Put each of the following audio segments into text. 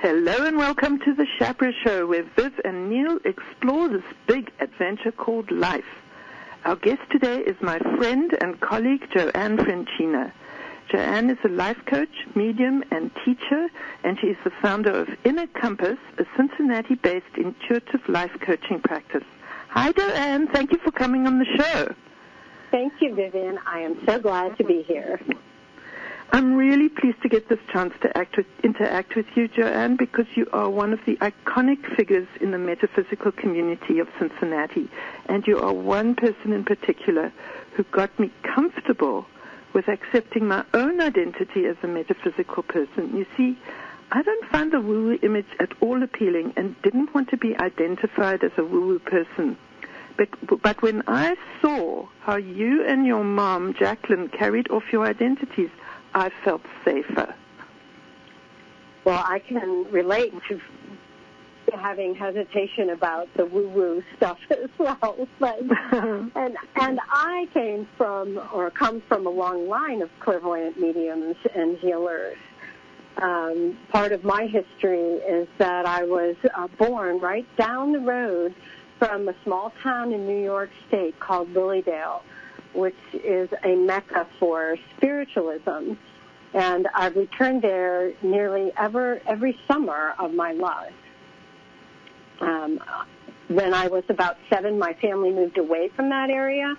Hello and welcome to the Schapera Show, where Viv and Neil explore this big adventure called life. Our guest today is my friend and colleague, Joanne Franchina. Joanne is a life coach, medium, and teacher, and she is the founder of Inner Compass, a Cincinnati-based intuitive life coaching practice. Hi, Joanne. Thank you for coming on the show. Thank you, Vivian. I am so glad to be here. I'm really pleased to get this chance to interact with you, Joanne, because you are one of the iconic figures in the metaphysical community of Cincinnati, and you are one person in particular who got me comfortable with accepting my own identity as a metaphysical person. You see, I don't find the woo-woo image at all appealing and didn't want to be identified as a woo-woo person. But when I saw how you and your mom, Jacqueline, carried off your identities, I felt safer. Well, I can relate to having hesitation about the woo-woo stuff as well. But, and I come from a long line of clairvoyant mediums and healers. Part of my history is that I was born right down the road from a small town in New York State called Lilydale, which is a mecca for spiritualism. And I've returned there nearly every summer of my life. When I was about 7, my family moved away from that area.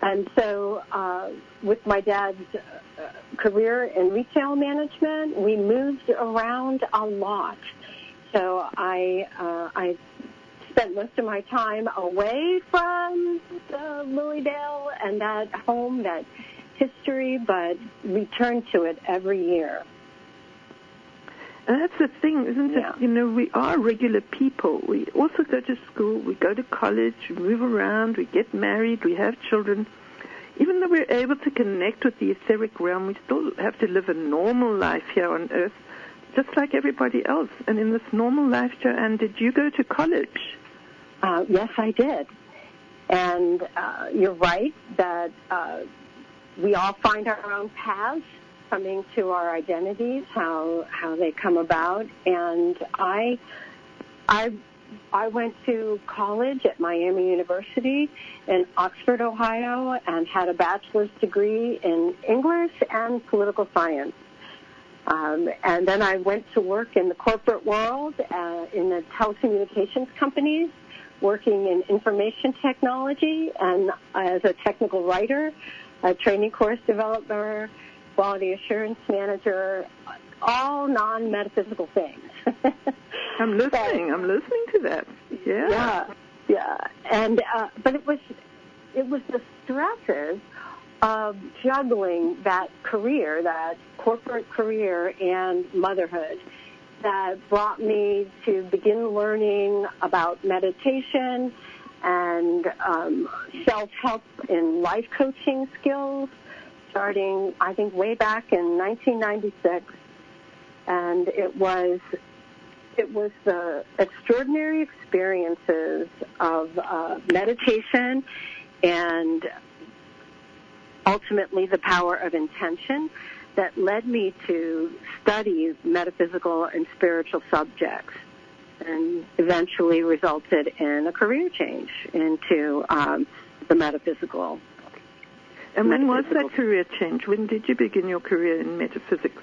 And so with my dad's career in retail management, we moved around a lot. So I spent most of my time away from Lilydale and that home, that history, but returned to it every year. And that's the thing, isn't it? You know, we are regular people. We also go to school, we go to college, we move around, we get married, we have children. Even though we're able to connect with the etheric realm, we still have to live a normal life here on Earth, just like everybody else. And in this normal life, Joanne, did you go to college? Yes, I did. And you're right that we all find our own paths coming to our identities, how they come about. And I went to college at Miami University in Oxford, Ohio, and had a bachelor's degree in English and political science. And then I went to work in the corporate world in the telecommunications companies, working in information technology and as a technical writer, a training course developer, quality assurance manager, all non-metaphysical things. I'm listening to that. Yeah. And but it was the stresses of juggling that career, that corporate career, and motherhood that brought me to begin learning about meditation and self-help and life coaching skills, starting, I think, way back in 1996. And it was the extraordinary experiences of meditation and ultimately the power of intention that led me to study metaphysical and spiritual subjects, and eventually resulted in a career change into the metaphysical. And when was that career change? When did you begin your career in metaphysics?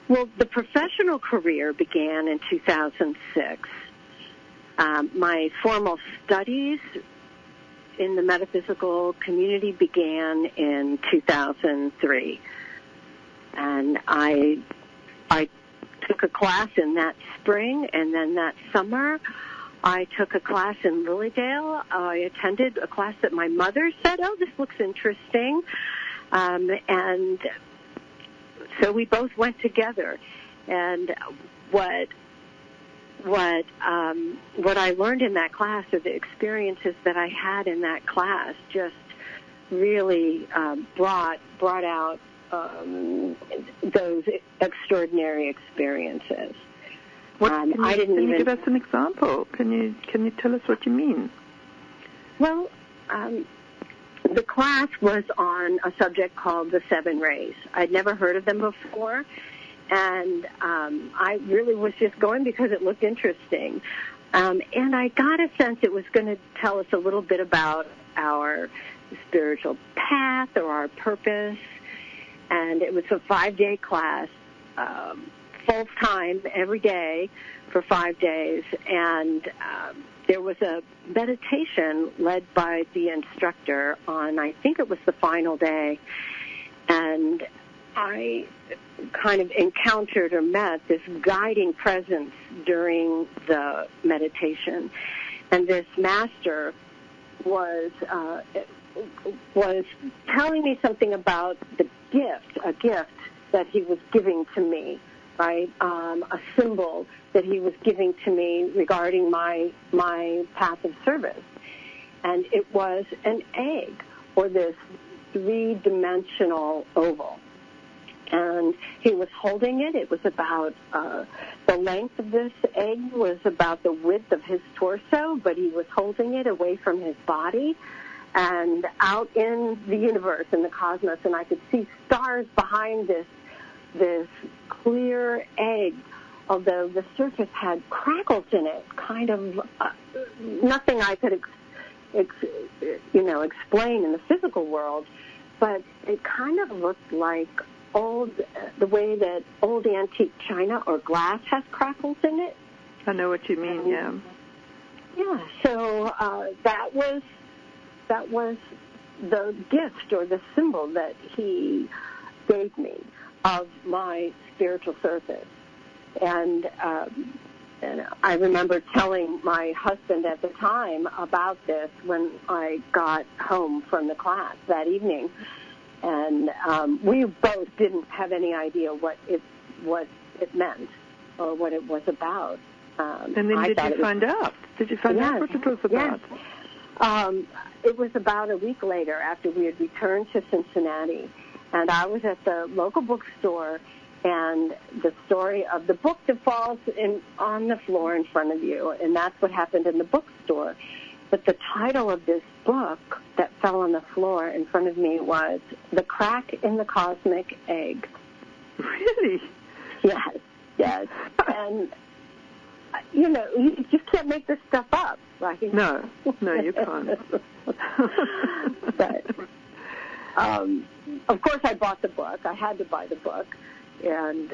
Well, the professional career began in 2006. My formal studies in the metaphysical community began in 2003. And I took a class in that spring, and then that summer I took a class in Lilydale. I attended a class that my mother said, "Oh, this looks interesting." And so we both went together. And what I learned in that class, or the experiences that I had in that class, just really brought out those extraordinary experiences. Can you give us an example? Can you tell us what you mean? Well, the class was on a subject called the 7 rays. I'd never heard of them before, And I really was just going because it looked interesting. And I got a sense it was going to tell us a little bit about our spiritual path or our purpose. And it was a 5-day class, full time every day for 5 days. And there was a meditation led by the instructor on, I think it was the final day. And I kind of encountered or met this guiding presence during the meditation. And this master was telling me something about the a gift that he was giving to me, right? A symbol that he was giving to me regarding my path of service. And it was an egg, or this 3-dimensional oval. And he was holding it. It was about, the length of this egg was about the width of his torso, but he was holding it away from his body and out in the universe, in the cosmos. And I could see stars behind this clear egg, although the surface had crackles in it, kind of nothing I could explain in the physical world, but it kind of looked like the way that old antique china or glass has crackles in it. I know what you mean, yeah. Yeah, so that was the gift or the symbol that he gave me of my spiritual service. And I remember telling my husband at the time about this when I got home from the class that evening. And we both didn't have any idea what it meant or what it was about. And then did you find out? Did you find out what it was about? Yes. It was about a week later after we had returned to Cincinnati. And I was at the local bookstore, and the story of the book that falls on the floor in front of you, and that's what happened in the bookstore. But the title of this book that fell on the floor in front of me was The Crack in the Cosmic Egg. Really? Yes. And, you just can't make this stuff up, right? No, you can't. But, of course, I bought the book. I had to buy the book. And,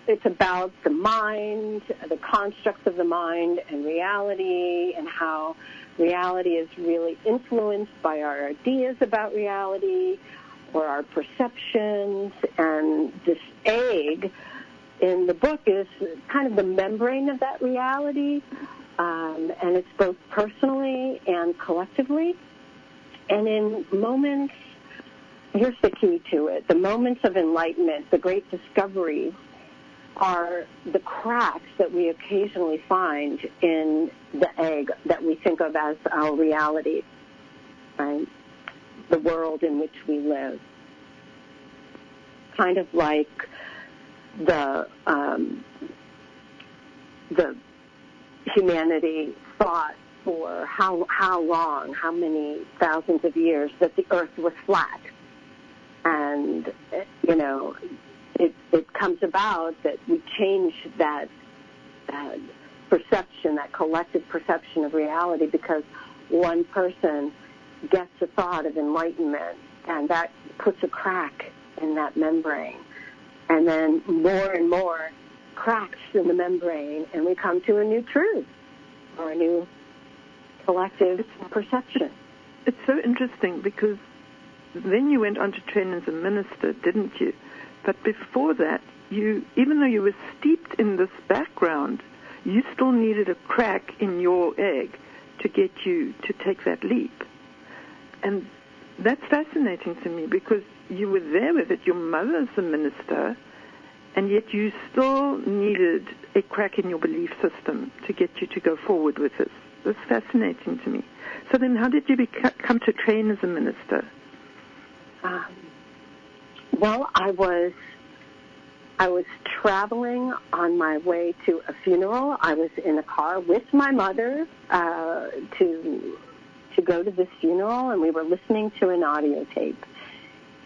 it's about the mind, the constructs of the mind and reality, and how reality is really influenced by our ideas about reality or our perceptions. And this egg in the book is kind of the membrane of that reality, and it's both personally and collectively. And in moments, here's the key to it, the moments of enlightenment, the great discoveries, are the cracks that we occasionally find in the egg that we think of as our reality, right? The world in which we live. Kind of like the humanity thought for how long, how many thousands of years that the earth was flat. And, it comes about that we change that perception, that collective perception of reality, because one person gets a thought of enlightenment, and that puts a crack in that membrane. And then more and more cracks in the membrane, and we come to a new truth or a new collective perception. It's so interesting because then you went on to train as a minister, didn't you? But before that, even though you were steeped in this background, you still needed a crack in your egg to get you to take that leap. And that's fascinating to me because you were there with it. Your mother's a minister, and yet you still needed a crack in your belief system to get you to go forward with this. That's fascinating to me. So then how did you come to train as a minister? Well, I was traveling on my way to a funeral. I was in a car with my mother to go to this funeral, and we were listening to an audio tape.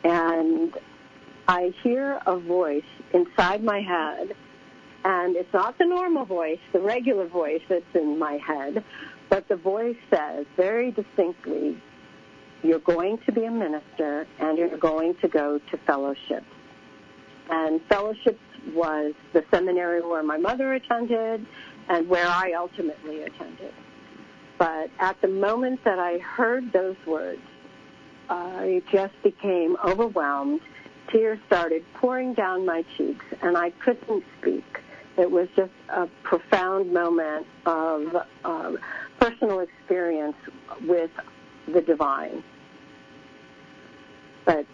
And I hear a voice inside my head, and it's not the normal voice, the regular voice that's in my head, but the voice says very distinctly, you're going to be a minister and you're going to go to fellowship. And fellowship was the seminary where my mother attended and where I ultimately attended. But at the moment that I heard those words, I just became overwhelmed. Tears started pouring down my cheeks, and I couldn't speak. It was just a profound moment of personal experience with the divine. But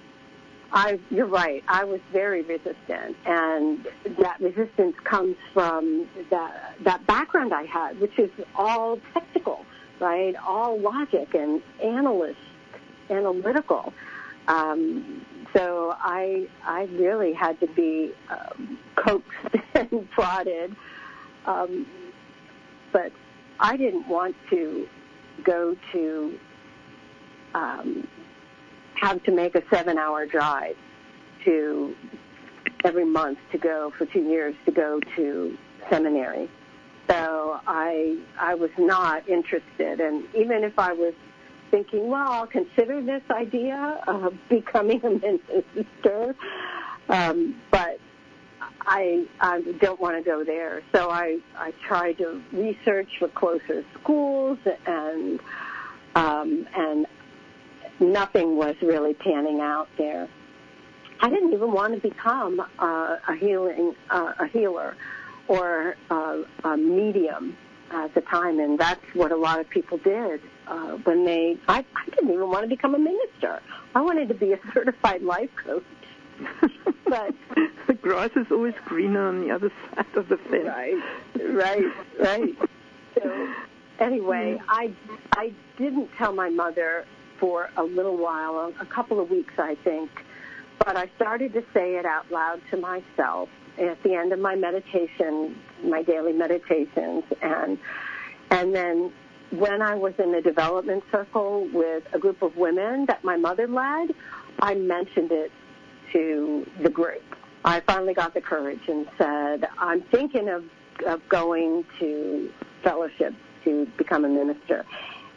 you're right, I was very resistant, and that resistance comes from that background I had, which is all technical, right? All logic and analytical. So I really had to be coaxed and prodded. But I didn't want to go to have to make a 7-hour drive to every month to go for 2 years to go to seminary. So I was not interested, and even if I was thinking, well, I'll consider this idea of becoming a minister, but I don't want to go there. So I tried to research for closer schools, and nothing was really panning out there. I didn't even want to become a healer or a medium at the time, and that's what a lot of people did when I didn't even want to become a minister. I wanted to be a certified life coach. But the grass is always greener on the other side of the fence. Right. So anyway, I didn't tell my mother for a little while, a couple of weeks, I think, but I started to say it out loud to myself at the end of my meditation, my daily meditations, and then when I was in the development circle with a group of women that my mother led, I mentioned it to the group. I finally got the courage and said, I'm thinking of going to fellowship to become a minister.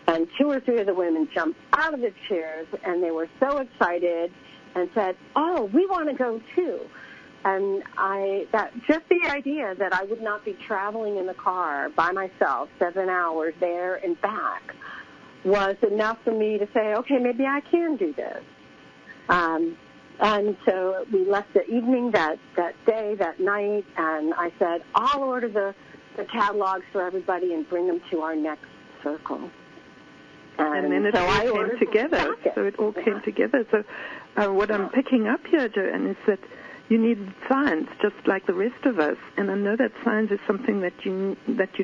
And 2 or 3 of the women jumped out of the chairs, and they were so excited and said, oh, we want to go too. And just the idea that I would not be traveling in the car by myself 7 hours there and back was enough for me to say, okay, maybe I can do this. And so we left the evening that day, that night, and I said, I'll order the catalogs for everybody and bring them to our next circle. And then it all came together. So it all came together. So what I'm picking up here, Joanne, is that you needed science just like the rest of us. And I know that science is something that you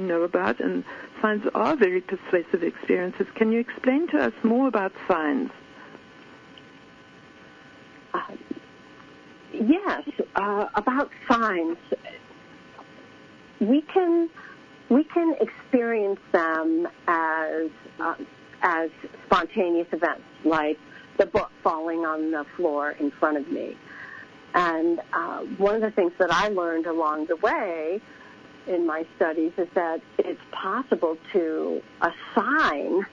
know about, and science are very persuasive experiences. Can you explain to us more about science? Yes, about signs. We can experience them as spontaneous events, like the book falling on the floor in front of me. And one of the things that I learned along the way in my studies is that it's possible to assign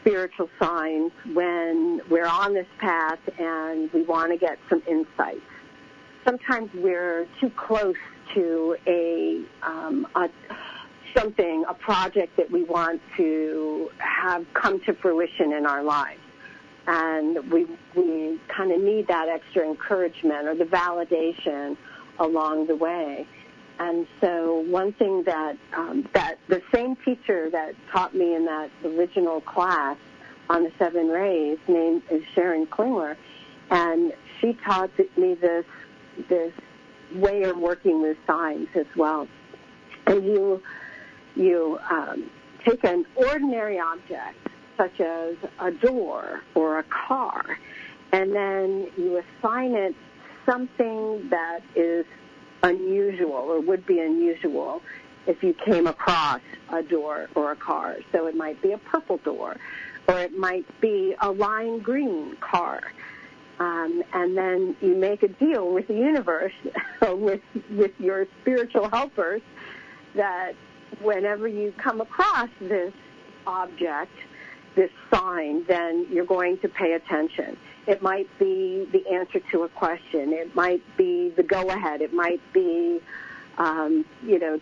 spiritual signs when we're on this path and we want to get some insights. Sometimes we're too close to a project that we want to have come to fruition in our lives. And we kind of need that extra encouragement or the validation along the way. And so one thing that the same teacher that taught me in that original class on the 7 rays, named is Sharon Klingler, and she taught me this way of working with signs as well. And you take an ordinary object, such as a door or a car, and then you assign it something that is unusual or would be unusual if you came across a door or a car. So it might be a purple door, or it might be a lime green car. and then you make a deal with the universe, with your spiritual helpers, that whenever you come across this object, this sign, then you're going to pay attention. It might be the answer to a question. It might be the go-ahead. It might be,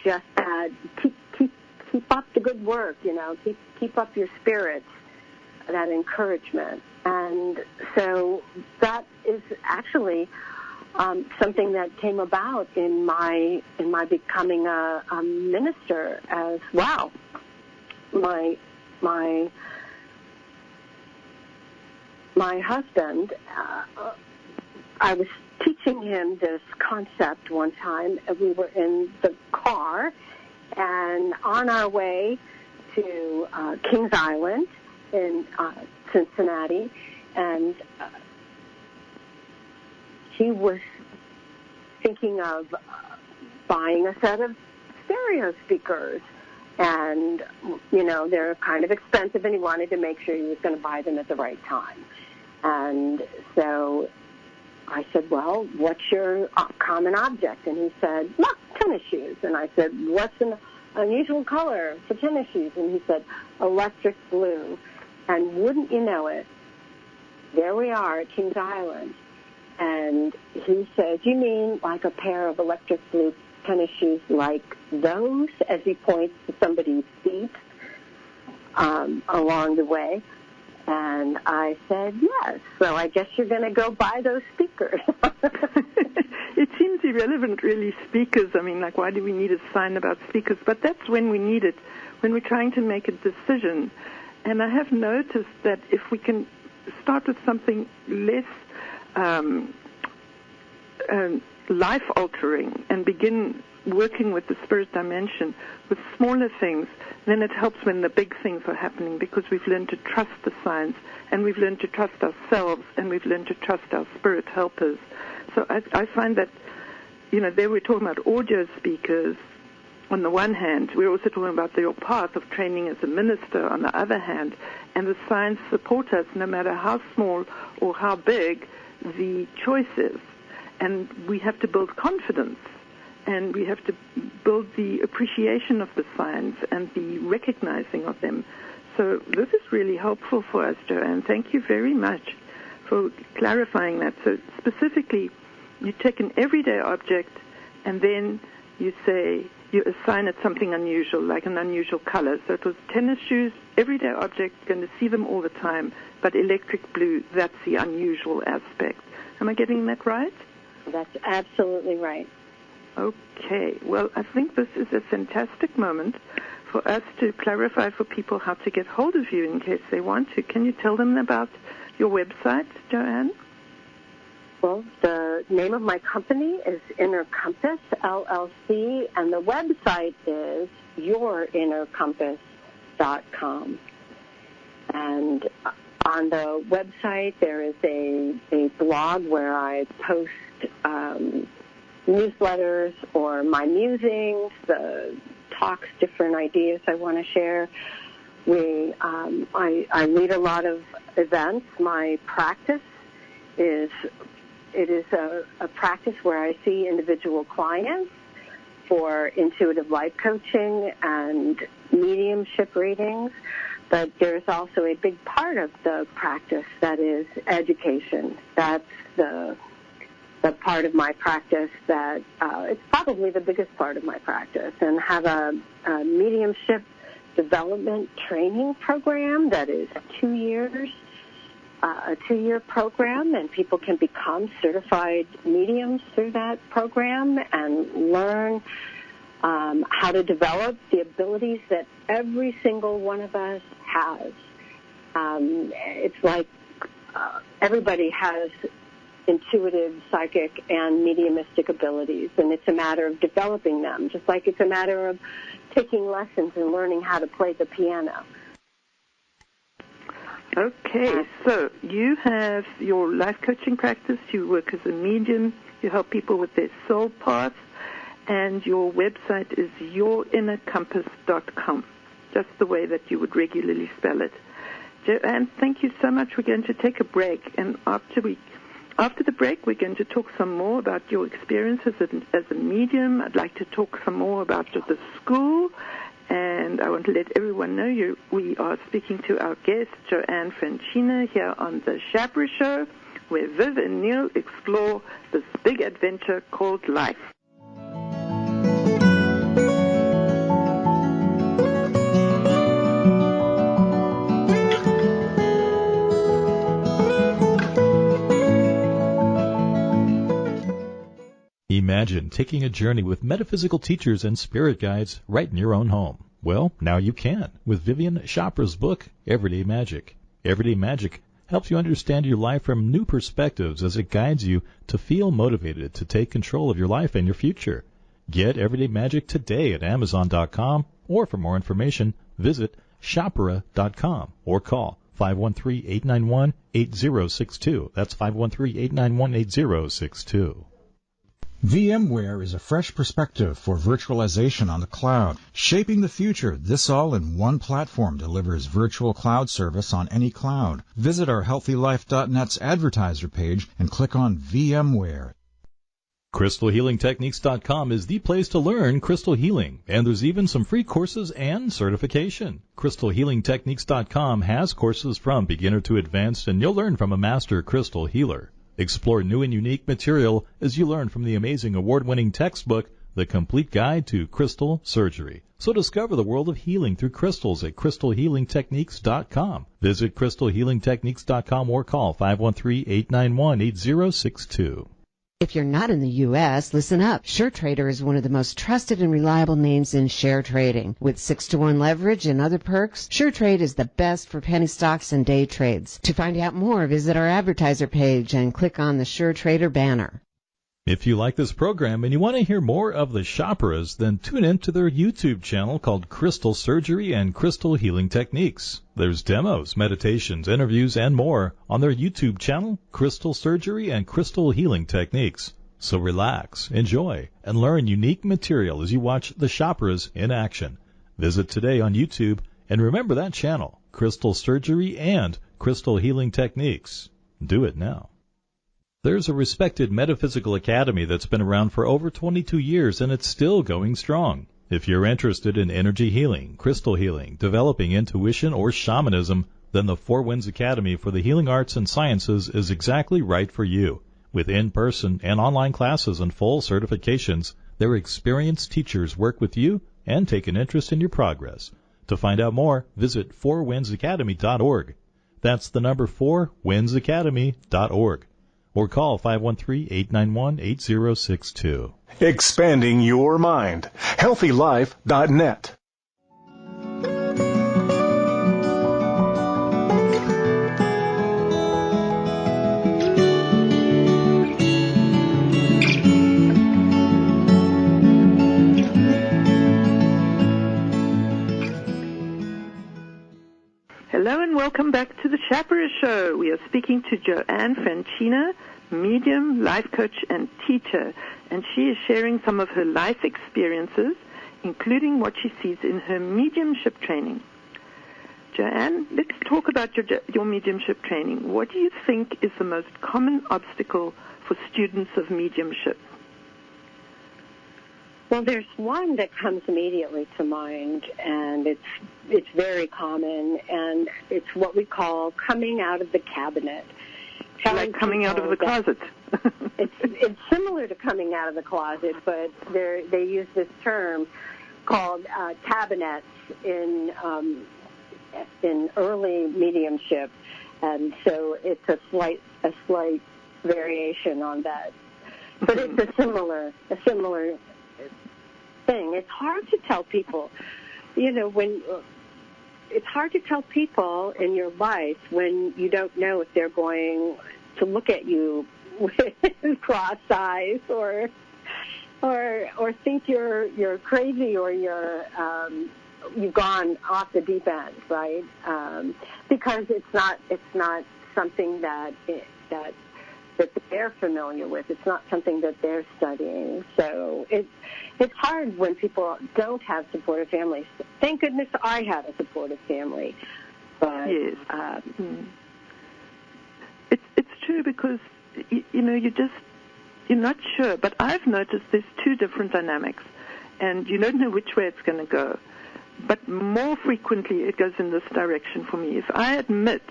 just keep up the good work. Keep up your spirits. That encouragement. And so that is actually something that came about in my becoming a minister as well. My husband, I was teaching him this concept one time. We were in the car and on our way to Kings Island in Cincinnati, and he was thinking of buying a set of stereo speakers. And, they're kind of expensive, and he wanted to make sure he was going to buy them at the right time. And so I said, well, what's your common object? And he said, well, tennis shoes. And I said, what's an unusual color for tennis shoes? And he said, electric blue. And wouldn't you know it, there we are at Kings Island. And he said, you mean like a pair of electric blue tennis shoes like those, as he points to somebody's feet along the way? And I said, yes. So I guess you're going to go buy those speakers. It seems irrelevant, really, speakers. I mean, like, why do we need a sign about speakers? But that's when we need it, when we're trying to make a decision. And I have noticed that if we can start with something less life-altering and begin working with the spirit dimension with smaller things, then it helps when the big things are happening, because we've learned to trust the signs, and we've learned to trust ourselves, and we've learned to trust our spirit helpers. So I find that, there we're talking about audio speakers on the one hand. We're also talking about your path of training as a minister on the other hand, and the signs support us no matter how small or how big the choice is. And we have to build confidence, and we have to build the appreciation of the signs and the recognizing of them. So this is really helpful for us, Joanne. Thank you very much for clarifying that. So specifically, you take an everyday object, and then you say you assign it something unusual, like an unusual color. So it was tennis shoes, everyday object, going to see them all the time, but electric blue, that's the unusual aspect. Am I getting that right? That's absolutely right. Okay. Well, I think this is a fantastic moment for us to clarify for people how to get hold of you in case they want to. Can you tell them about your website, Joanne? Well, the name of my company is Inner Compass, LLC, and the website is yourinnercompass.com. And on the website, there is a blog where I post newsletters or my musings, the talks, different ideas I want to share. I lead a lot of events. My practice is a practice where I see individual clients for intuitive life coaching and mediumship readings. But there's also a big part of the practice that is education. That's the part of my practice that it's probably the biggest part of my practice, and have a mediumship development training program that is 2 years, a 2-year program, and people can become certified mediums through that program and learn how to develop the abilities that every single one of us has. It's like everybody has intuitive, psychic, and mediumistic abilities, and it's a matter of developing them, just like it's a matter of taking lessons and learning how to play the piano. Okay, so you have your life coaching practice, you work as a medium, you help people with their soul path, and your website is yourinnercompass.com, just the way that you would regularly spell it. Joanne, thank you so much. We're going to take a break, and after we After the break, we're going to talk some more about your experience as a medium. I'd like to talk some more about the school, and I want to let everyone know we are speaking to our guest, Joanne Franchina, here on the Schapera Show, where Viv and Neil explore this big adventure called life. Imagine taking a journey with metaphysical teachers and spirit guides right in your own home. Well, now you can with Vivian Schapera's book, Everyday Magic. Everyday Magic helps you understand your life from new perspectives as it guides you to feel motivated to take control of your life and your future. Get Everyday Magic today at Amazon.com, or for more information, visit Schapera.com or call 513-891-8062. That's 513-891-8062. VMware is a fresh perspective for virtualization on the cloud. Shaping the future, this all-in-one platform delivers virtual cloud service on any cloud. Visit our HealthyLife.net's advertiser page and click on VMware. CrystalHealingTechniques.com is the place to learn crystal healing, and there's even some free courses and certification. CrystalHealingTechniques.com has courses from beginner to advanced, and you'll learn from a master crystal healer. Explore new and unique material as you learn from the amazing award-winning textbook, The Complete Guide to Crystal Surgery. So discover the world of healing through crystals at CrystalHealingTechniques.com. Visit CrystalHealingTechniques.com or call 513-891-8062. If you're not in the U.S., listen up. SureTrader is one of the most trusted and reliable names in share trading. With 6-to-1 leverage and other perks, SureTrade is the best for penny stocks and day trades. To find out more, visit our advertiser page and click on the SureTrader banner. If you like this program and you want to hear more of the Schaperas, then tune in to their YouTube channel called Crystal Surgery and Crystal Healing Techniques. There's demos, meditations, interviews, and more on their YouTube channel, Crystal Surgery and Crystal Healing Techniques. So relax, enjoy, and learn unique material as you watch the Schaperas in action. Visit today on YouTube, and remember that channel, Crystal Surgery and Crystal Healing Techniques. Do it now. There's a respected metaphysical academy that's been around for over 22 years, and it's still going strong. If you're interested in energy healing, crystal healing, developing intuition, or shamanism, then the Four Winds Academy for the Healing Arts and Sciences is exactly right for you. With in-person and online classes and full certifications, their experienced teachers work with you and take an interest in your progress. To find out more, visit fourwindsacademy.org. That's the number 4windsacademy.org. Or call 513-891-8062. Expanding your mind. HealthyLife.net. Hello and welcome back to the Schapera Show. We are speaking to Joanne Franchina, medium, life coach, and teacher, and she is sharing some of her life experiences, including what she sees in her mediumship training. Joanne, let's talk about your mediumship training. What do you think is the most common obstacle for students of mediumship? Well, there's one that comes immediately to mind, and it's very common, and it's what we call coming out of the cabinet. Like coming out of the closet. It's similar to coming out of the closet, but they use this term called cabinets in early mediumship, and so it's a slight variation on that. But it's a similar thing. It's hard to tell people, it's hard to tell people in your life when you don't know if they're going to look at you with cross eyes or think you're crazy or you've gone off the deep end, right? Because it's not something that they're familiar with. It's not something that they're studying. So it's hard when people don't have supportive families. Thank goodness I had a supportive family. But yes. It's true because you're not sure. But I've noticed there's two different dynamics, and you don't know which way it's going to go. But more frequently, it goes in this direction for me. If I admit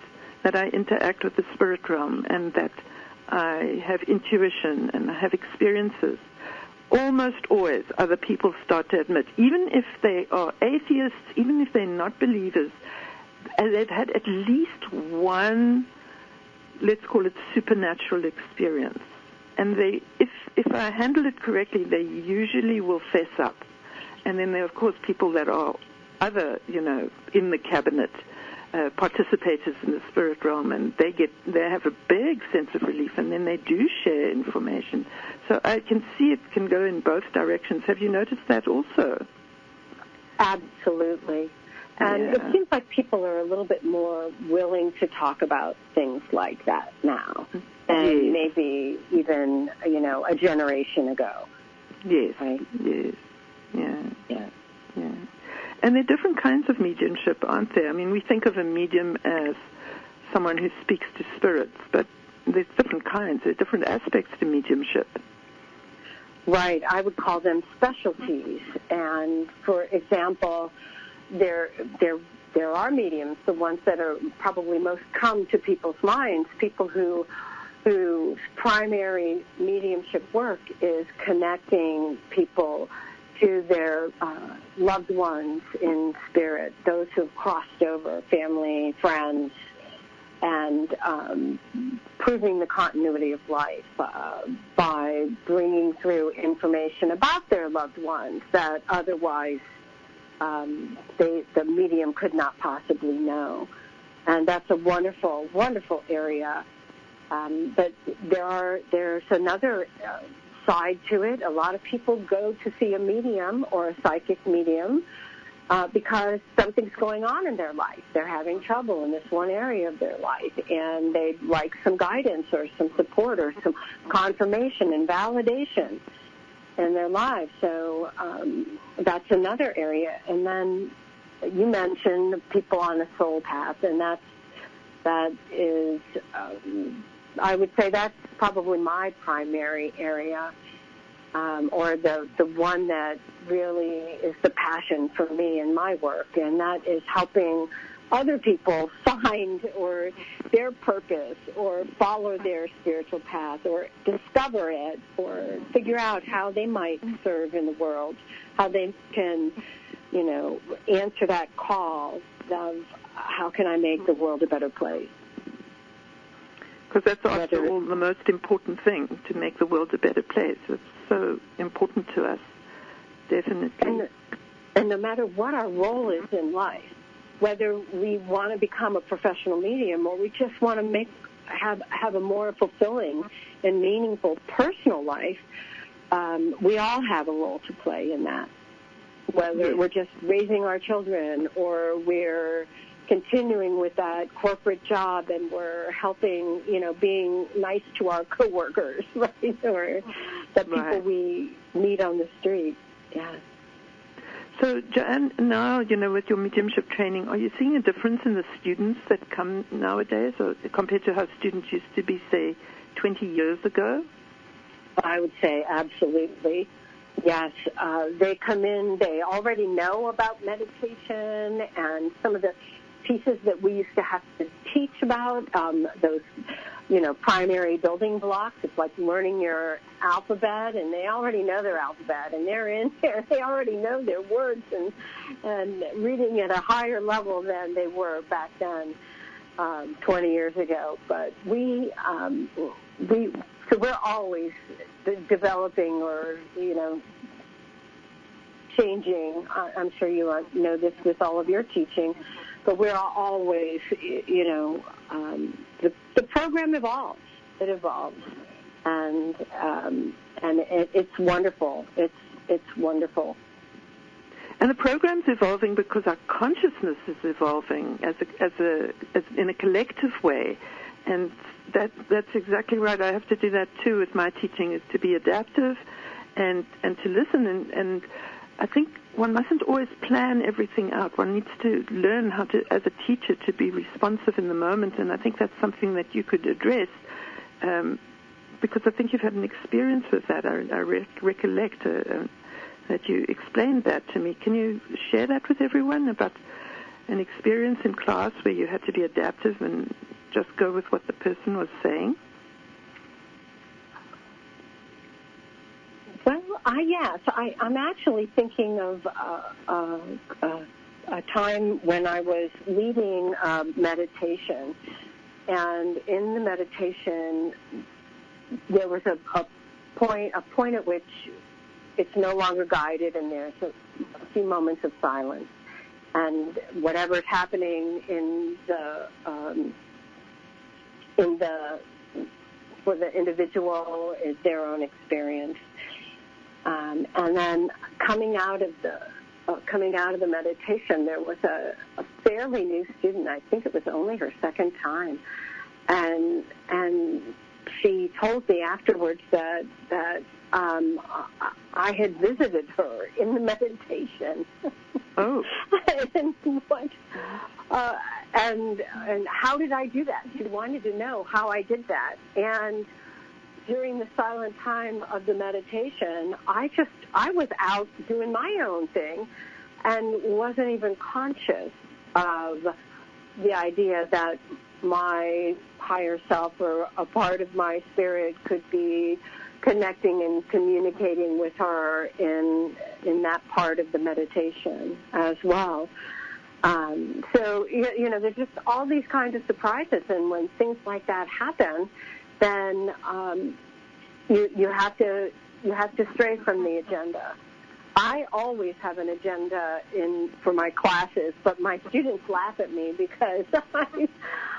that I interact with the spirit realm and that I have intuition and I have experiences, almost always other people start to admit, even if they are atheists, even if they're not believers, they've had at least one, let's call it supernatural experience. And if I handle it correctly, they usually will fess up. And then there are, of course, people that are other, in the cabinet, participators in the spirit realm, and they have a big sense of relief, and then they do share information. So I can see it can go in both directions. Have you noticed that also? Absolutely. And it seems like people are a little bit more willing to talk about things like that now than maybe even, a generation ago. Yes. Right? Yes. Yeah. And there are different kinds of mediumship, aren't there? I mean, we think of a medium as someone who speaks to spirits, but there's different kinds. There are different aspects to mediumship. Right. I would call them specialties. And, for example, there are mediums, the ones that are probably most come to people's minds, people whose primary mediumship work is connecting people to their loved ones in spirit, those who have crossed over, family, friends, and proving the continuity of life by bringing through information about their loved ones that otherwise the medium could not possibly know. And that's a wonderful, wonderful area. But there's another side to it. A lot of people go to see a medium or a psychic medium because something's going on in their life. They're having trouble in this one area of their life, and they'd like some guidance or some support or some confirmation and validation in their lives. So that's another area. And then you mentioned people on a soul path, and that is I would say that's probably my primary area, or the one that really is the passion for me in my work, and that is helping other people find or their purpose or follow their spiritual path or discover it or figure out how they might serve in the world, how they can, answer that call of how can I make the world a better place. Because that's, after all, the most important thing, to make the world a better place. It's so important to us, definitely. And no matter what our role is in life, whether we want to become a professional medium or we just want to have a more fulfilling and meaningful personal life, we all have a role to play in that. Whether we're just raising our children or we're continuing with that corporate job and we're helping, being nice to our coworkers, right? Or the people we meet on the street. Yeah. So, Joanne, now, with your mediumship training, are you seeing a difference in the students that come nowadays or compared to how students used to be, say, 20 years ago? I would say absolutely. Yes, they come in, they already know about meditation and some of the pieces that we used to have to teach about, those, primary building blocks. It's like learning your alphabet, and they already know their alphabet, and they're in there. They already know their words and reading at a higher level than they were back then, 20 years ago. But we're always developing or, changing. I'm sure you know this with all of your teaching, but we're always, the program evolves. It evolves, and it's wonderful. It's wonderful. And the program's evolving because our consciousness is evolving as in a collective way, and that's exactly right. I have to do that too with my teaching, is to be adaptive and to listen. And I think one mustn't always plan everything out. One needs to learn how to, as a teacher, to be responsive in the moment. And I think that's something that you could address because I think you've had an experience with that. I recollect that you explained that to me. Can you share that with everyone about an experience in class where you had to be adaptive and just go with what the person was saying? Well, I'm actually thinking of a time when I was leading meditation, and in the meditation there was a point at which it's no longer guided, and there's a few moments of silence, and whatever's happening for the individual is their own experience. And then coming out of the meditation, there was a fairly new student. I think it was only her second time, and she told me afterwards that I had visited her in the meditation. Oh. and how did I do that? She wanted to know how I did that. And during the silent time of the meditation, I was out doing my own thing and wasn't even conscious of the idea that my higher self or a part of my spirit could be connecting and communicating with her in that part of the meditation as well. So, there's just all these kinds of surprises, and when things like that happen, then you have to stray from the agenda. I always have an agenda for my classes, but my students laugh at me because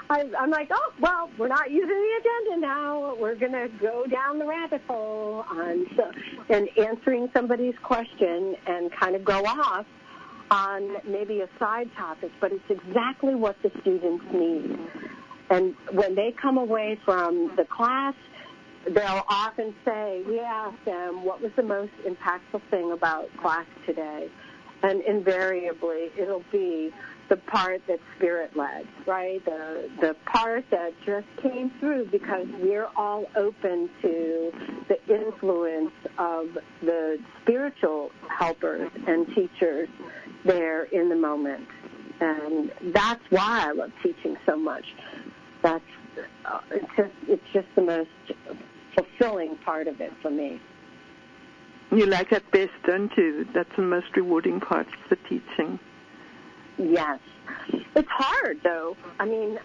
I'm like, oh, well, we're not using the agenda now. We're going to go down the rabbit hole and answering somebody's question and kind of go off on maybe a side topic, but it's exactly what the students need. And when they come away from the class, they'll often say, we asked them, what was the most impactful thing about class today? And invariably, it'll be the part that's spirit-led, right? The part that just came through because we're all open to the influence of the spiritual helpers and teachers there in the moment. And that's why I love teaching so much. It's just the most fulfilling part of it for me. You like that best, don't you? That's the most rewarding part of the teaching. Yes. It's hard, though. I mean,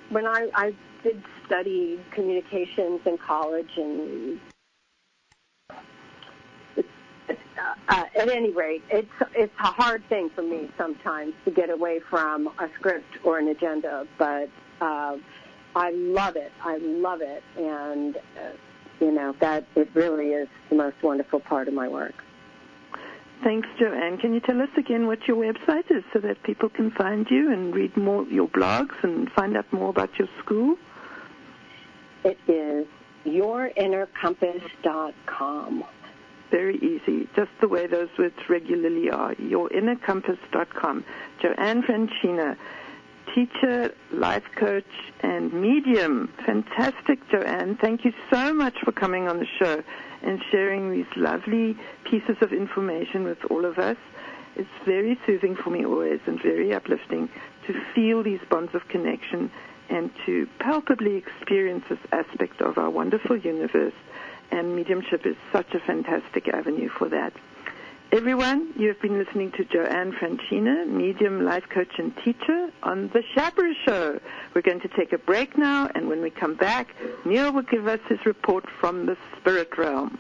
when I did study communications in college, and at any rate, it's a hard thing for me sometimes to get away from a script or an agenda, but I love it. And that it really is the most wonderful part of my work. Thanks, Joanne. Can you tell us again what your website is so that people can find you and read more your blogs and find out more about your school? It is yourinnercompass.com. Very easy, just the way those words regularly are, yourinnercompass.com. Joanne Franchina, teacher, life coach, and medium. Fantastic, Joanne. Thank you so much for coming on the show and sharing these lovely pieces of information with all of us. It's very soothing for me always and very uplifting to feel these bonds of connection and to palpably experience this aspect of our wonderful universe. And mediumship is such a fantastic avenue for that. Everyone, you have been listening to Joanne Franchina, medium, life coach, and teacher on the Schapera Show. We're going to take a break now, and when we come back, Neil will give us his report from the spirit realm.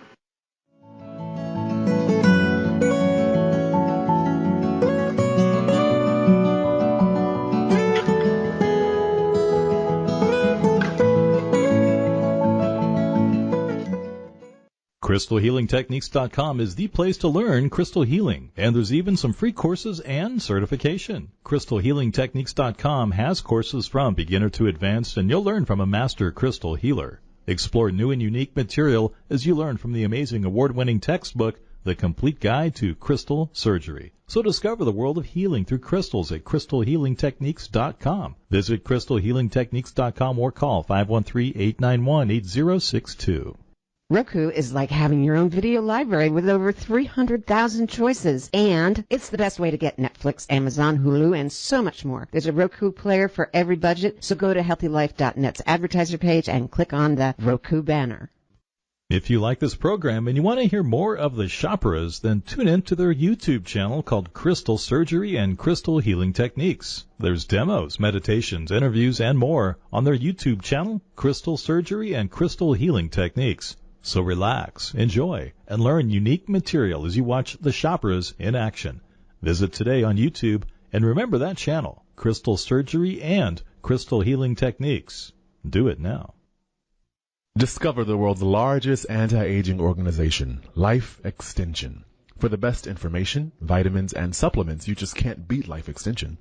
CrystalHealingTechniques.com is the place to learn crystal healing, and there's even some free courses and certification. CrystalHealingTechniques.com has courses from beginner to advanced, and you'll learn from a master crystal healer. Explore new and unique material as you learn from the amazing award-winning textbook, the complete guide to crystal surgery. So discover the world of healing through crystals at crystalhealingtechniques.com. Visit crystalhealingtechniques.com or call 513-891-8062. Roku is like having your own video library with over 300,000 choices, and it's the best way to get Netflix, Amazon, Hulu, and so much more. There's a Roku player for every budget, so go to healthylife.net's advertiser page and click on the Roku banner. If you like this program and you want to hear more of the Chaperas, then tune in to their YouTube channel called Crystal Surgery and Crystal Healing Techniques. There's demos, meditations, interviews, and more on their YouTube channel, Crystal Surgery and Crystal Healing Techniques. So relax, enjoy, and learn unique material as you watch the Chaperas in action. Visit today on YouTube, and remember that channel, Crystal Surgery and Crystal Healing Techniques. Do it now. Discover the world's largest anti-aging organization, Life Extension. For the best information, vitamins, and supplements, you just can't beat Life Extension.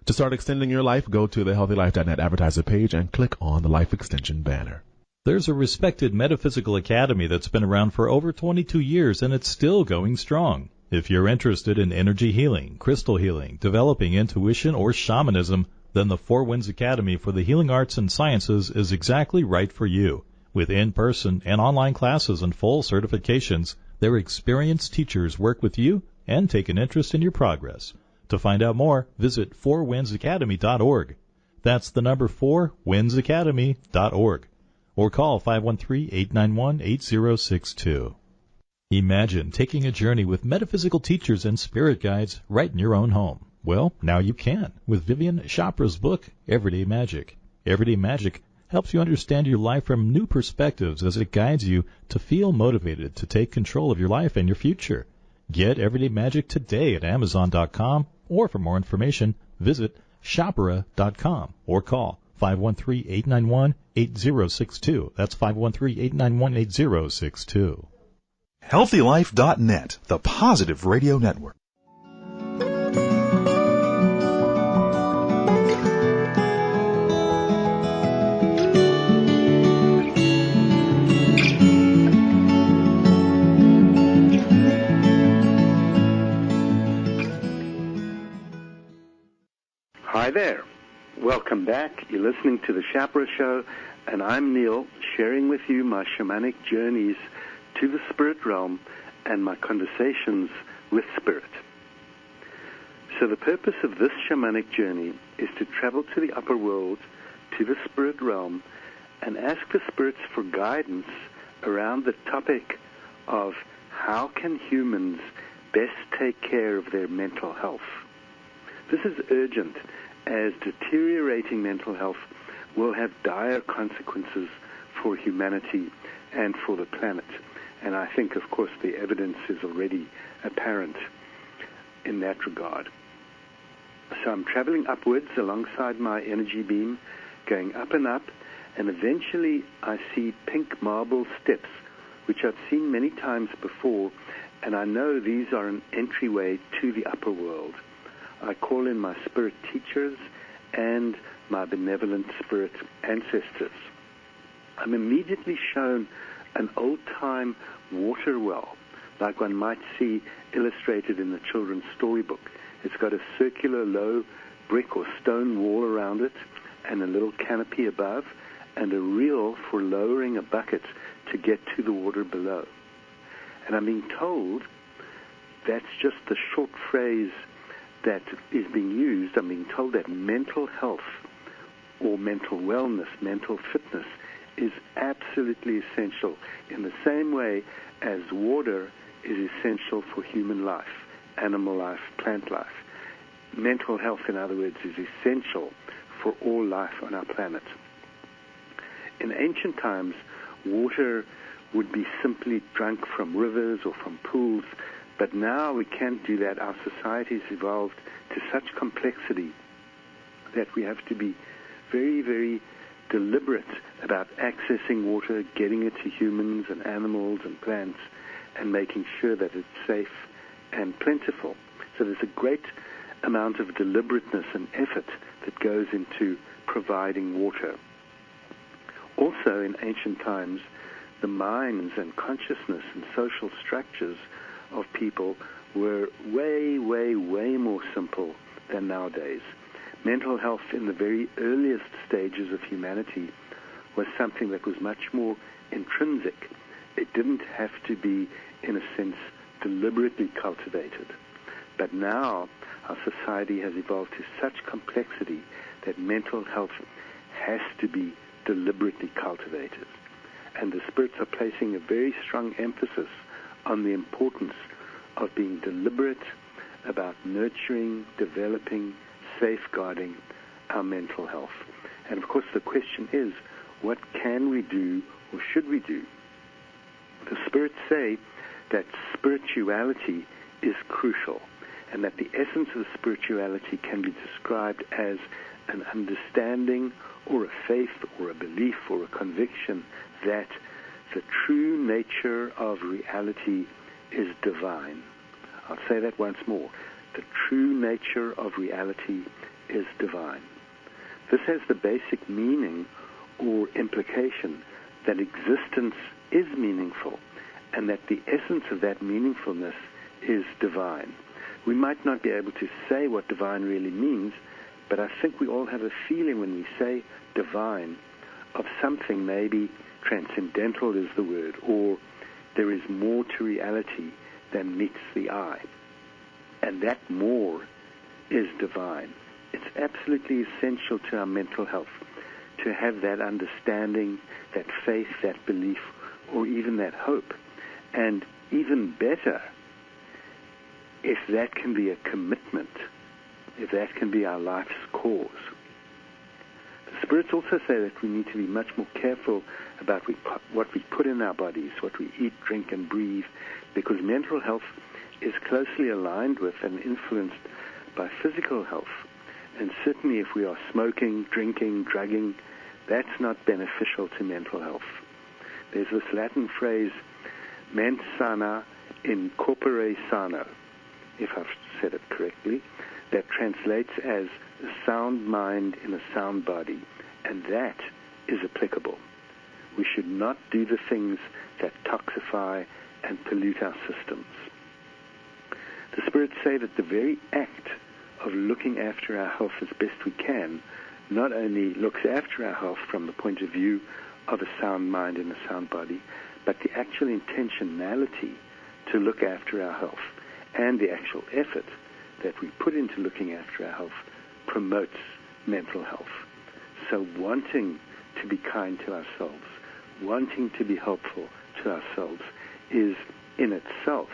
To start extending your life, go to the healthylife.net advertiser page and click on the Life Extension banner. There's a respected metaphysical academy that's been around for over 22 years, and it's still going strong. If you're interested in energy healing, crystal healing, developing intuition, or shamanism, then the Four Winds Academy for the Healing Arts and Sciences is exactly right for you. With in-person and online classes and full certifications, their experienced teachers work with you and take an interest in your progress. To find out more, visit fourwindsacademy.org. That's the number 4windsacademy.org. Or call 513-891-8062. Imagine taking a journey with metaphysical teachers and spirit guides right in your own home. Well, now you can with Vivian Schapera's book, Everyday Magic. Everyday Magic helps you understand your life from new perspectives as it guides you to feel motivated to take control of your life and your future. Get Everyday Magic today at Amazon.com, or for more information, visit Schapera.com or call 513-891-8062. That's 513-891-8062. HealthyLife.net, the positive radio network. Hi there. Welcome back. You're listening to the Schapera Show, and I'm Neil, sharing with you my shamanic journeys to the spirit realm and my conversations with spirit. So the purpose of this shamanic journey is to travel to the upper world, to the spirit realm, and ask the spirits for guidance around the topic of how can humans best take care of their mental health. This is urgent, as deteriorating mental health will have dire consequences for humanity and for the planet. And I think, of course, the evidence is already apparent in that regard. So I'm traveling upwards alongside my energy beam, going up and up, and eventually I see pink marble steps, which I've seen many times before, and I know these are an entryway to the upper world. I call in my spirit teachers and my benevolent spirit ancestors. I'm immediately shown an old-time water well, like one might see illustrated in the children's storybook. It's got a circular low brick or stone wall around it and a little canopy above and a reel for lowering a bucket to get to the water below. And I'm being told that's just the short phrase that is being used. I'm being told that mental health or mental wellness, mental fitness is absolutely essential in the same way as water is essential for human life, animal life, plant life. Mental health, in other words, is essential for all life on our planet. In ancient times, water would be simply drunk from rivers or from pools, but now we can't do that. Our society's evolved to such complexity that we have to be very, very deliberate about accessing water, getting it to humans and animals and plants, and making sure that it's safe and plentiful. So there's a great amount of deliberateness and effort that goes into providing water. Also, in ancient times, the minds and consciousness and social structures of people were way, way, way more simple than nowadays. Mental health in the very earliest stages of humanity was something that was much more intrinsic. It didn't have to be, in a sense, deliberately cultivated. But now our society has evolved to such complexity that mental health has to be deliberately cultivated. And the spirits are placing a very strong emphasis on the importance of being deliberate about nurturing, developing, safeguarding our mental health. And of course the question is, what can we do or should we do? The spirits say that spirituality is crucial, and that the essence of spirituality can be described as an understanding or a faith or a belief or a conviction that the true nature of reality is divine. I'll say that once more. The true nature of reality is divine. This has the basic meaning or implication that existence is meaningful, and that the essence of that meaningfulness is divine. We might not be able to say what divine really means, but I think we all have a feeling when we say divine of something maybe transcendental is the word, or there is more to reality than meets the eye. And that more is divine. It's absolutely essential to our mental health to have that understanding, that faith, that belief, or even that hope. And even better, if that can be a commitment, if that can be our life's cause. The spirits also say that we need to be much more careful about what we put in our bodies, what we eat, drink, and breathe, because mental health is closely aligned with and influenced by physical health. And certainly if we are smoking, drinking, drugging, that's not beneficial to mental health. There's this Latin phrase, mens sana in corpore sano, if I've said it correctly, that translates as a sound mind in a sound body, and that is applicable. We should not do the things that toxify and pollute our systems. The spirits say that the very act of looking after our health as best we can not only looks after our health from the point of view of a sound mind and a sound body, but the actual intentionality to look after our health and the actual effort that we put into looking after our health promotes mental health. So wanting to be kind to ourselves, wanting to be helpful to ourselves is in itself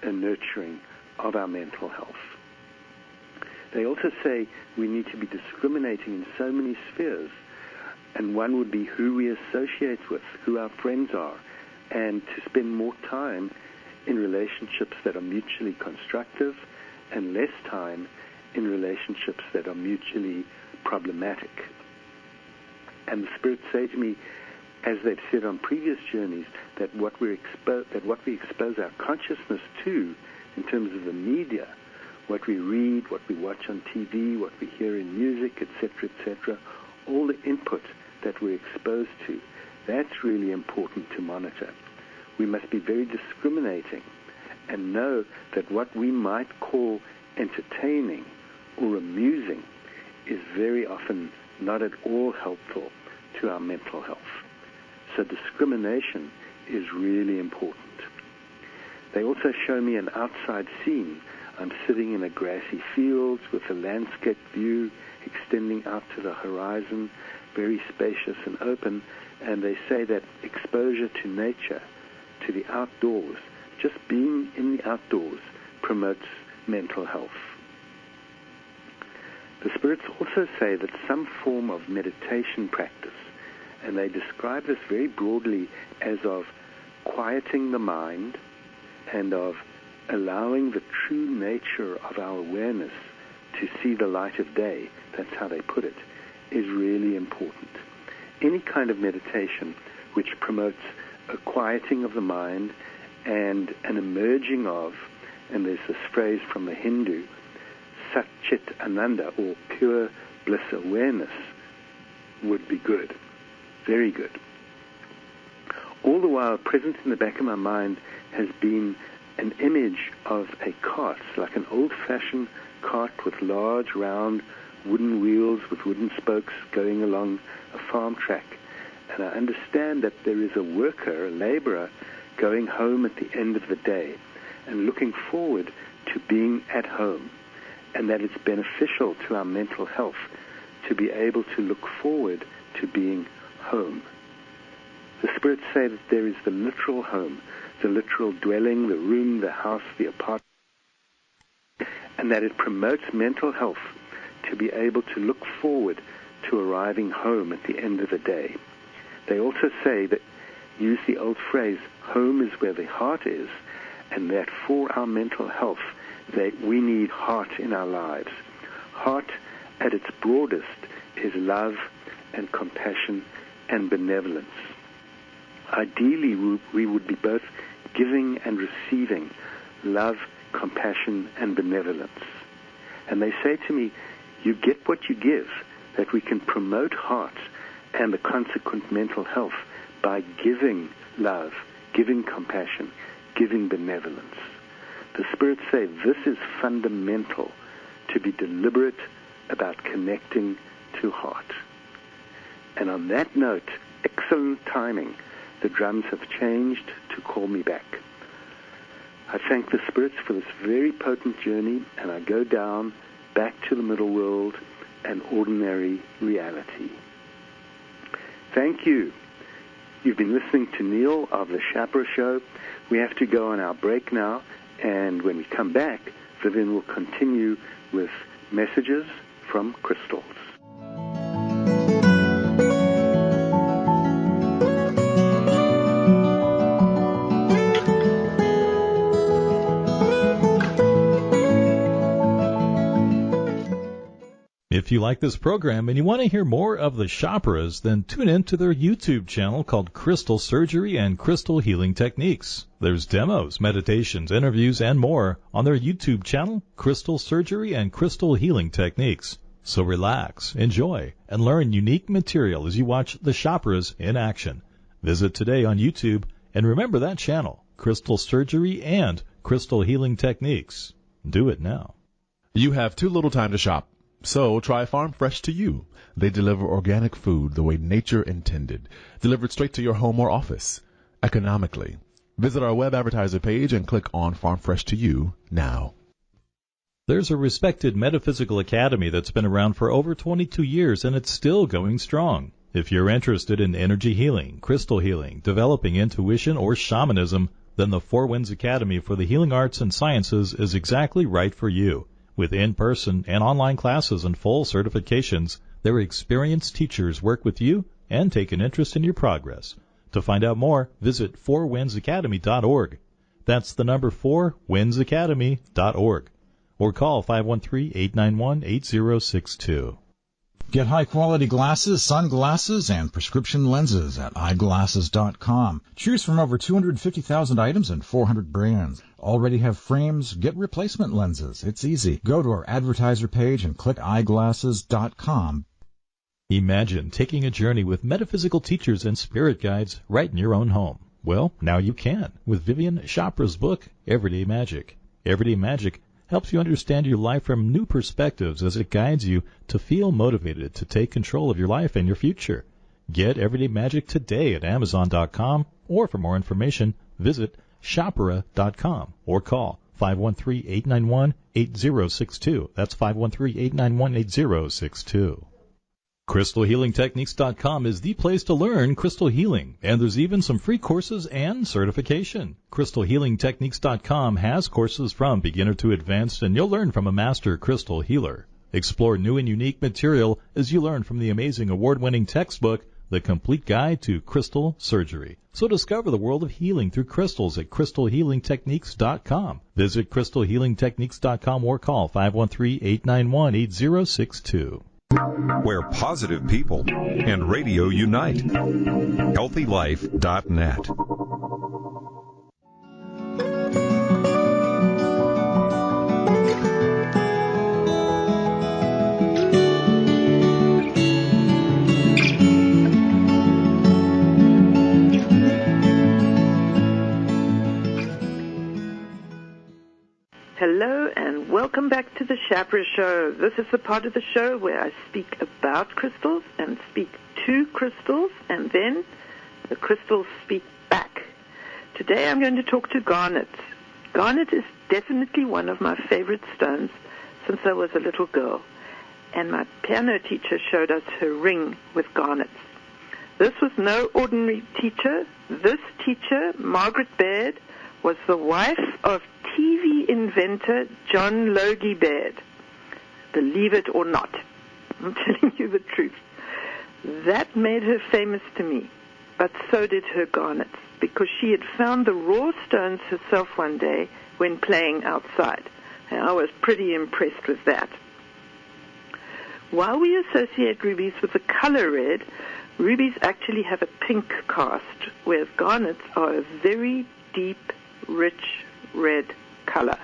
a nurturing of our mental health. They also say we need to be discriminating in so many spheres, and one would be who we associate with, who our friends are, and to spend more time in relationships that are mutually constructive and less time in relationships that are mutually problematic. And the spirits say to me, as they've said on previous journeys, that what we expose our consciousness to in terms of the media, what we read, what we watch on TV, what we hear in music, etc., all the input that we're exposed to, that's really important to monitor. We must be very discriminating and know that what we might call entertaining or amusing is very often not at all helpful to our mental health. So discrimination is really important. They also show me an outside scene. I'm sitting in a grassy field with a landscape view extending out to the horizon, very spacious and open, and they say that exposure to nature, to the outdoors, just being in the outdoors promotes mental health. The spirits also say that some form of meditation practice, and they describe this very broadly as of quieting the mind and of allowing the true nature of our awareness to see the light of day, that's how they put it, is really important. Any kind of meditation which promotes a quieting of the mind and an emerging of, and there's this phrase from the Hindu, Satchit Ananda, or pure bliss awareness, would be good, very good. All the while, present in the back of my mind has been an image of a cart, like an old-fashioned cart with large, round wooden wheels with wooden spokes going along a farm track. And I understand that there is a worker, a laborer, going home at the end of the day and looking forward to being at home, and that it's beneficial to our mental health to be able to look forward to being home. The spirits say that there is the literal home, the literal dwelling, the room, the house, the apartment, and that it promotes mental health to be able to look forward to arriving home at the end of the day. They also say that, use the old phrase, home is where the heart is, and that for our mental health, that we need heart in our lives. Heart at its broadest is love and compassion and benevolence. Ideally, we would be both giving and receiving love, compassion, and benevolence. And they say to me, you get what you give, that we can promote heart and the consequent mental health by giving love, giving compassion, giving benevolence. The spirits say this is fundamental, to be deliberate about connecting to heart. And on that note, excellent timing, the drums have changed to call me back. I thank the spirits for this very potent journey, and I go down back to the middle world and ordinary reality. Thank you. You've been listening to Neil of the Schapera Show. We have to go on our break now, and when we come back, Vivian will continue with messages from crystals. If you like this program and you want to hear more of the Shaperas, then tune in to their YouTube channel called Crystal Surgery and Crystal Healing Techniques. There's demos, meditations, interviews, and more on their YouTube channel, Crystal Surgery and Crystal Healing Techniques. So relax, enjoy, and learn unique material as you watch the Shaperas in action. Visit today on YouTube, and remember that channel, Crystal Surgery and Crystal Healing Techniques. Do it now. You have too little time to shop. So try Farm Fresh to You. They deliver organic food the way nature intended, delivered straight to your home or office, economically. Visit our web advertiser page and click on Farm Fresh to You now. There's a respected metaphysical academy that's been around for over 22 years, and it's still going strong. If you're interested in energy healing, crystal healing, developing intuition, or shamanism, then the Four Winds Academy for the Healing Arts and Sciences is exactly right for you. With in-person and online classes and full certifications, their experienced teachers work with you and take an interest in your progress. To find out more, visit fourwindsacademy.org. That's the number 4windsacademy.org. Or call 513-891-8062. Get high-quality glasses, sunglasses, and prescription lenses at eyeglasses.com. Choose from over 250,000 items and 400 brands. Already have frames? Get replacement lenses. It's easy. Go to our advertiser page and click eyeglasses.com. Imagine taking a journey with metaphysical teachers and spirit guides right in your own home. Well, now you can with Vivian Schapera's book, Everyday Magic. Everyday Magic helps you understand your life from new perspectives as it guides you to feel motivated to take control of your life and your future. Get Everyday Magic today at Amazon.com, or for more information, visit Schapera.com or call 513-891-8062. That's 513-891-8062. CrystalHealingTechniques.com is the place to learn crystal healing, and there's even some free courses and certification. CrystalHealingTechniques.com has courses from beginner to advanced, and you'll learn from a master crystal healer. Explore new and unique material as you learn from the amazing award-winning textbook, The Complete Guide to Crystal Surgery. So discover the world of healing through crystals at CrystalHealingTechniques.com. Visit CrystalHealingTechniques.com or call 513-891-8062. Where positive people and radio unite. HealthyLife.net. Hello and welcome back to the Schapera Show. This is the part of the show where I speak about crystals and speak to crystals, and then the crystals speak back. Today I'm going to talk to garnet. Garnet is definitely one of my favorite stones since I was a little girl, and my piano teacher showed us her ring with garnets. This was no ordinary teacher. This teacher, Margaret Baird, was the wife of TV inventor John Logie Baird. Believe it or not, I'm telling you the truth. That made her famous to me, but so did her garnets, because she had found the raw stones herself one day when playing outside. And I was pretty impressed with that. While we associate rubies with the color red, rubies actually have a pink cast, whereas garnets are a very deep, rich red color.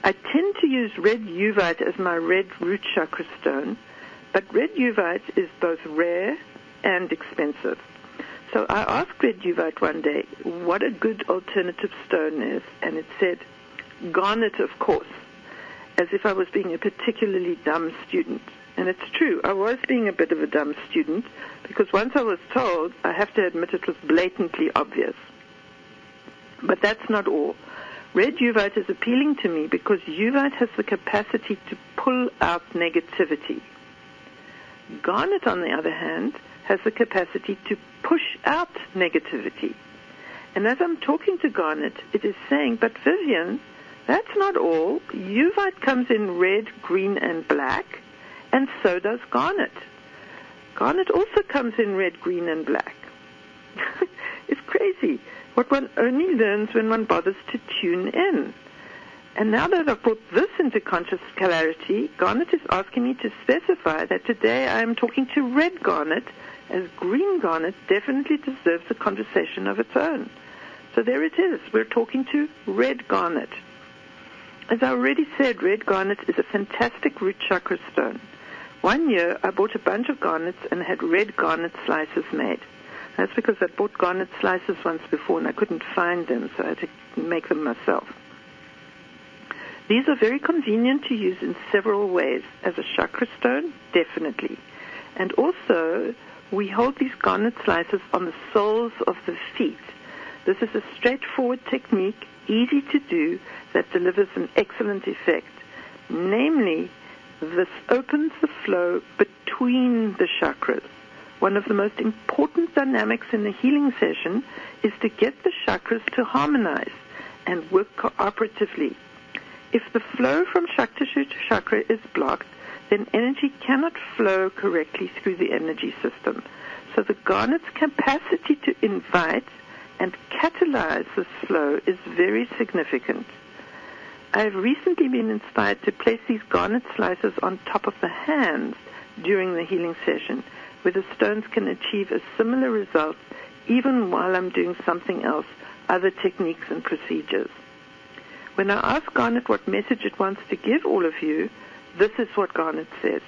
I tend to use red uvite as my red root chakra stone, but red uvite is both rare and expensive. So I asked red uvite one day what a good alternative stone is, and it said, garnet, of course, as if I was being a particularly dumb student. And it's true, I was being a bit of a dumb student, because once I was told, I have to admit it was blatantly obvious. But that's not all. Red uvite is appealing to me because uvite has the capacity to pull out negativity. Garnet, on the other hand, has the capacity to push out negativity. And as I'm talking to garnet, it is saying, but Vivian, that's not all. Uvite comes in red, green, and black, and so does garnet. Garnet also comes in red, green, and black. It's crazy what one only learns when one bothers to tune in. And now that I've brought this into conscious clarity, garnet is asking me to specify that today I am talking to red garnet, as green garnet definitely deserves a conversation of its own. So there it is. We're talking to red garnet. As I already said, red garnet is a fantastic root chakra stone. One year I bought a bunch of garnets and had red garnet slices made. That's because I bought garnet slices once before and I couldn't find them, so I had to make them myself. These are very convenient to use in several ways. As a chakra stone, definitely. And also, we hold these garnet slices on the soles of the feet. This is a straightforward technique, easy to do, that delivers an excellent effect. Namely, this opens the flow between the chakras. One of the most important dynamics in the healing session is to get the chakras to harmonize and work cooperatively. If the flow from chakra to chakra is blocked, then energy cannot flow correctly through the energy system. So the garnet's capacity to invite and catalyze this flow is very significant. I have recently been inspired to place these garnet slices on top of the hands during the healing session, where the stones can achieve a similar result even while I'm doing something else, other techniques and procedures. When I ask garnet what message it wants to give all of you, this is what garnet says.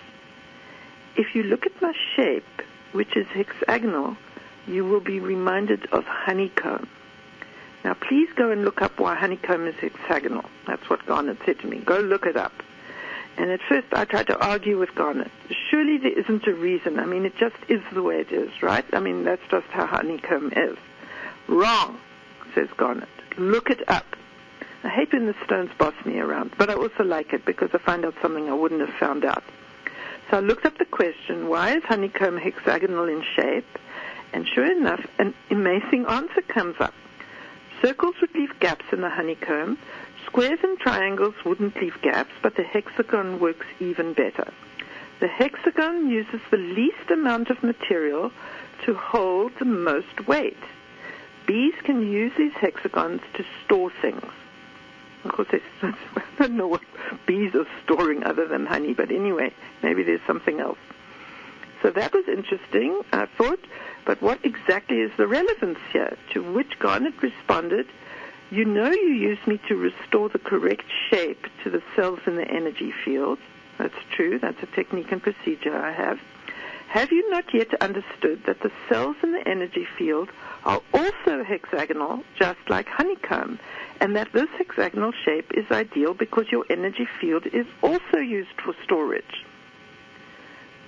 If you look at my shape, which is hexagonal, you will be reminded of honeycomb. Now please go and look up why honeycomb is hexagonal. That's what garnet said to me. Go look it up. And at first I tried to argue with garnet. Surely there isn't a reason. I mean, it just is the way it is, right? I mean, that's just how honeycomb is. Wrong, says garnet. Look it up. I hate when the stones boss me around, but I also like it because I find out something I wouldn't have found out. So I looked up the question, why is honeycomb hexagonal in shape? And sure enough, an amazing answer comes up. Circles would leave gaps in the honeycomb. Squares and triangles wouldn't leave gaps, but the hexagon works even better. The hexagon uses the least amount of material to hold the most weight. Bees can use these hexagons to store things. Of course, I don't know what bees are storing other than honey, but anyway, maybe there's something else. So that was interesting, I thought, but what exactly is the relevance here? To which garnet responded, you know you use me to restore the correct shape to the cells in the energy field. That's true. That's a technique and procedure I have. Have you not yet understood that the cells in the energy field are also hexagonal, just like honeycomb, and that this hexagonal shape is ideal because your energy field is also used for storage?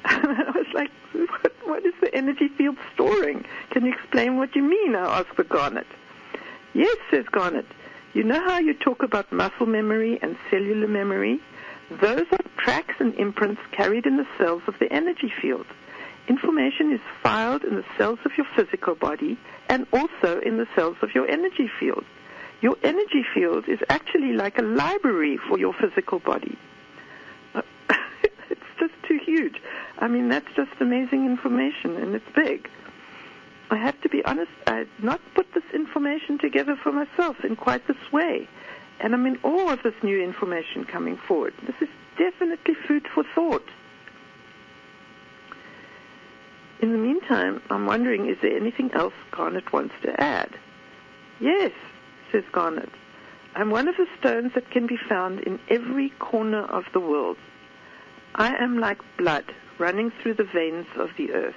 I was like, what is the energy field storing? Can you explain what you mean? I asked the Garnet. Yes, says Garnet. You know how you talk about muscle memory and cellular memory? Those are tracks and imprints carried in the cells of the energy field. Information is filed in the cells of your physical body and also in the cells of your energy field. Your energy field is actually like a library for your physical body. It's just too huge. I mean, that's just amazing information, and it's big. I have to be honest, I had not put this information together for myself in quite this way. And I'm in awe of this new information coming forward. This is definitely food for thought. In the meantime, I'm wondering, is there anything else Garnet wants to add? Yes, says Garnet. I'm one of the stones that can be found in every corner of the world. I am like blood running through the veins of the earth.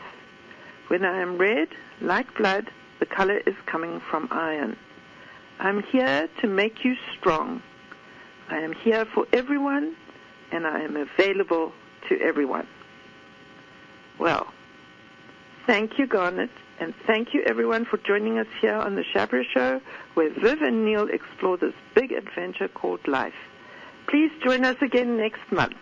When I am red, like blood, the color is coming from iron. I'm here to make you strong. I am here for everyone, and I am available to everyone. Well, thank you, Garnet, and thank you, everyone, for joining us here on the Schapera Show, where Viv and Neil explore this big adventure called life. Please join us again next month.